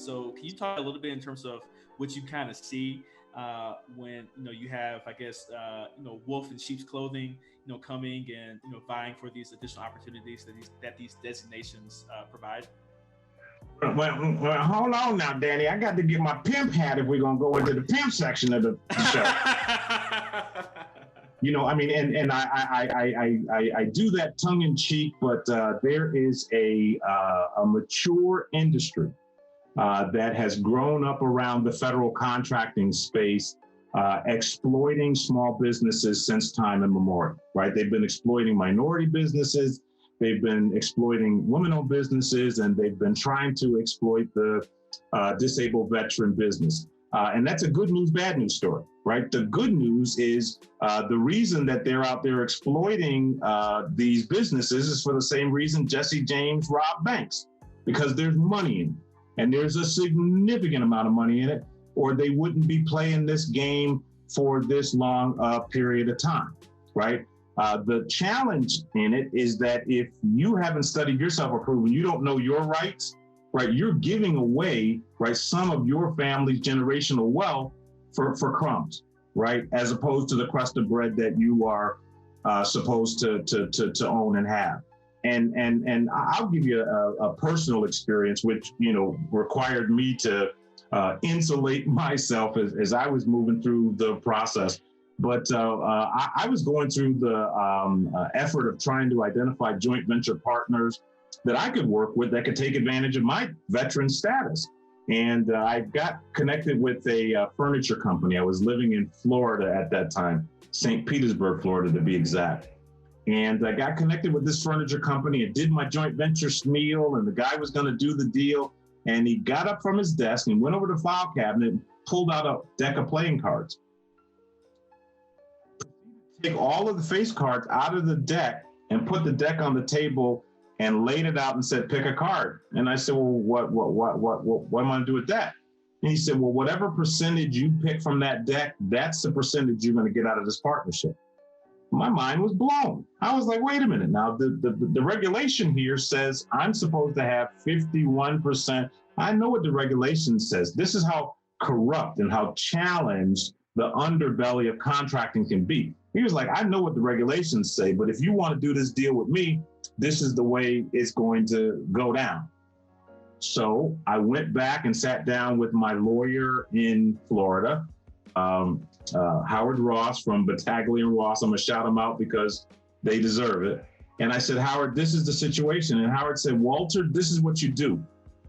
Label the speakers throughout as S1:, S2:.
S1: So can you talk a little bit in terms of what you kind of see when you have, I guess, wolf in sheep's clothing, coming and vying for these additional opportunities that these designations provide?
S2: Well, hold on now, Danny. I got to get my pimp hat if we're gonna go into the pimp section of the show. I mean, and I do that tongue in cheek, but there is a mature industry that has grown up around the federal contracting space, exploiting small businesses since time immemorial, right? They've been exploiting minority businesses, they've been exploiting women-owned businesses, and they've been trying to exploit the disabled veteran business. And that's a good news, bad news story, right? The good news is the reason that they're out there exploiting these businesses is for the same reason Jesse James robbed banks, because there's money in it. And there's a significant amount of money in it, or they wouldn't be playing this game for this long period of time, right? The challenge in it is that if you haven't studied yourself or proven you don't know your rights, right, you're giving away, right, some of your family's generational wealth for crumbs, right, as opposed to the crust of bread that you are supposed to own and have. And I'll give you a personal experience, which, required me to insulate myself as I was moving through the process. But I was going through the effort of trying to identify joint venture partners that I could work with that could take advantage of my veteran status. And I got connected with a furniture company. I was living in Florida at that time, St. Petersburg, Florida, to be exact. And I got connected with this furniture company and did my joint venture spiel, and the guy was going to do the deal. And he got up from his desk and went over to the file cabinet and pulled out a deck of playing cards. Take all of the face cards out of the deck and put the deck on the table and laid it out and said, pick a card. And I said, well, what am I going to do with that? And he said, well, whatever percentage you pick from that deck, that's the percentage you're going to get out of this partnership. My mind was blown. I was like, wait a minute. Now, the regulation here says I'm supposed to have 51%. I know what the regulation says. This is how corrupt and how challenged the underbelly of contracting can be. He was like, I know what the regulations say, but if you want to do this deal with me, this is the way it's going to go down. So I went back and sat down with my lawyer in Florida, Howard Ross from Battaglia and Ross. I'm gonna shout them out because they deserve it. And I said, Howard, this is the situation. And Howard said, Walter, this is what you do.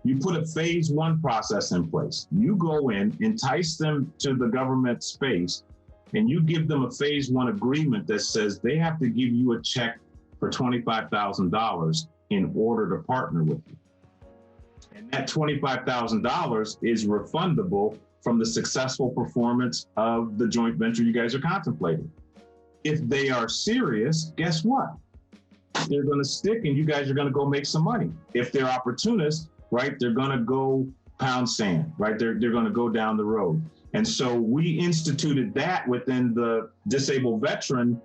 S2: You put a phase one process in place. You go in, entice them to the government space, and you give them a phase one agreement that says they have to give you a check for $25,000 in order to partner with you. And that $25,000 is refundable from the successful performance of the joint venture you guys are contemplating. If they are serious, guess what? They're going to stick and you guys are going to go make some money. If they're opportunists, right, they're going to go pound sand, right? They're going to go down the road. And so we instituted that within the disabled veteran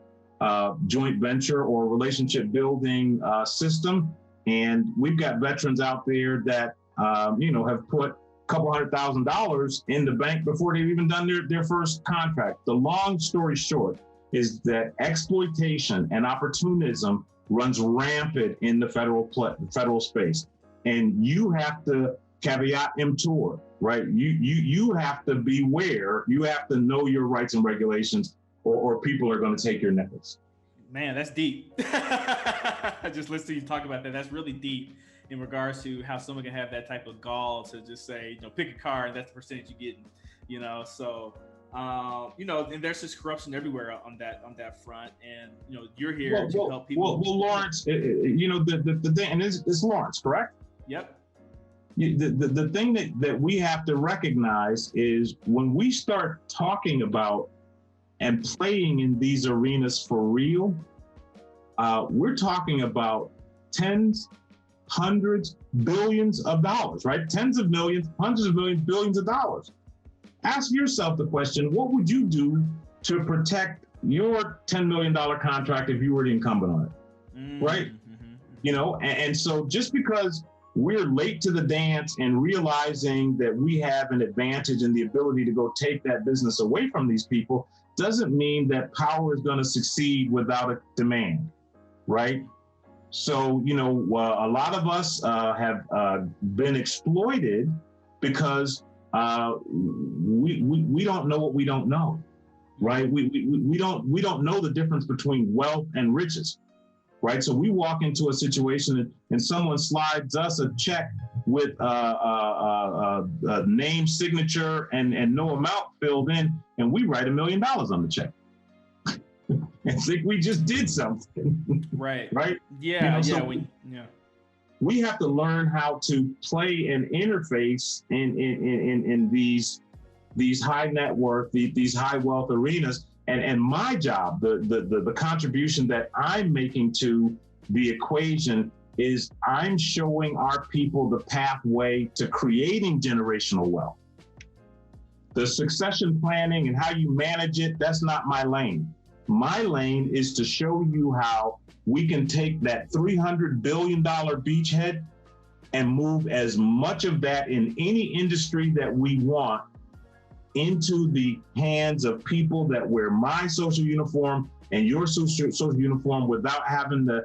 S2: joint venture or relationship building system. And we've got veterans out there that, have put a couple $100,000 in the bank before they've even done their first contract. The long story short is that exploitation and opportunism runs rampant in the federal space. And you have to caveat emptor, right? You have to beware. You have to know your rights and regulations, or people are going to take your nickels.
S1: Man, that's deep. Just listening to you talk about that, that's really deep in regards to how someone can have that type of gall to just say, pick a card, and that's the percentage you get. So, and there's just corruption everywhere on that front. And, you're here to help people.
S2: Well, Lawrence, the thing, and it's Lawrence, correct?
S1: Yep.
S2: The thing that we have to recognize is when we start talking about and playing in these arenas for real, we're talking about tens, hundreds, billions of dollars, right? Tens of millions, hundreds of millions, billions of dollars. Ask yourself the question, what would you do to protect your $10 million contract if you were the incumbent on it, right? And so just because we're late to the dance and realizing that we have an advantage and the ability to go take that business away from these people doesn't mean that power is going to succeed without a demand, right? So, a lot of us have been exploited because we don't know what we don't know, right? We don't know the difference between wealth and riches, right? So we walk into a situation and someone slides us a check with a name, signature, and no amount filled in, and we write $1 million on the check. and think we just did something.
S1: Right.
S2: Right?
S1: Yeah.
S2: We have to learn how to play and interface in these high net worth, these high wealth arenas. And my job, the contribution that I'm making to the equation is I'm showing our people the pathway to creating generational wealth. The succession planning and how you manage it, that's not my lane. My lane is to show you how we can take that $300 billion beachhead and move as much of that in any industry that we want into the hands of people that wear my social uniform and your social uniform without having to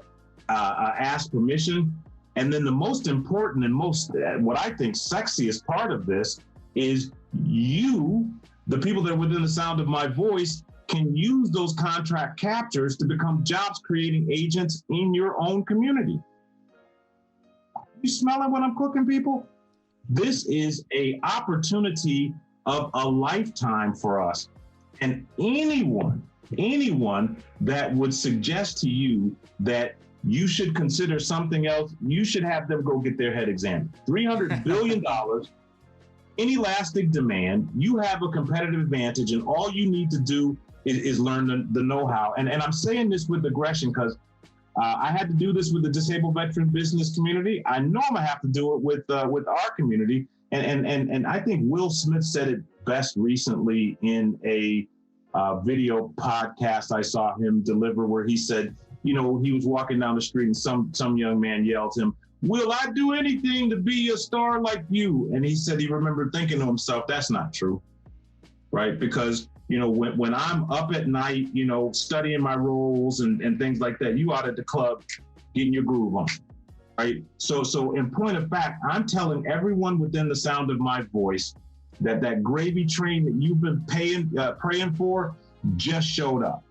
S2: ask permission. And then the most important and most, what I think sexiest part of this is you, the people that are within the sound of my voice, can use those contract captures to become jobs creating agents in your own community. You smelling what I'm cooking, people? This is an opportunity of a lifetime for us. And anyone that would suggest to you that you should consider something else, you should have them go get their head examined. $300 billion, inelastic demand, you have a competitive advantage, and all you need to do is learn the know-how. And I'm saying this with aggression because I had to do this with the disabled veteran business community. I know I'm gonna have to do it with our community. And I think Will Smith said it best recently in a video podcast I saw him deliver, where he said, he was walking down the street and some young man yelled to him, "Will I do anything to be a star like you?" And he said he remembered thinking to himself, that's not true, right? Because when I'm up at night, studying my roles and things like that, you out at the club getting your groove on, right? So in point of fact, I'm telling everyone within the sound of my voice that gravy train that you've been praying for just showed up.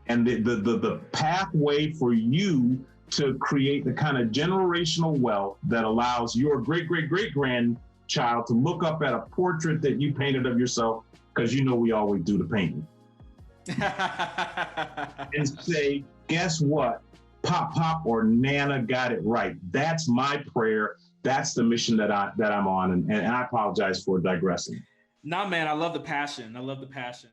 S2: And the pathway for you to create the kind of generational wealth that allows your great-great-great-grandchild to look up at a portrait that you painted of yourself, because we always do the painting, and say, guess what? Pop or Nana got it right. That's my prayer. That's the mission that I'm on. And I apologize for digressing.
S1: Nah, man, I love the passion.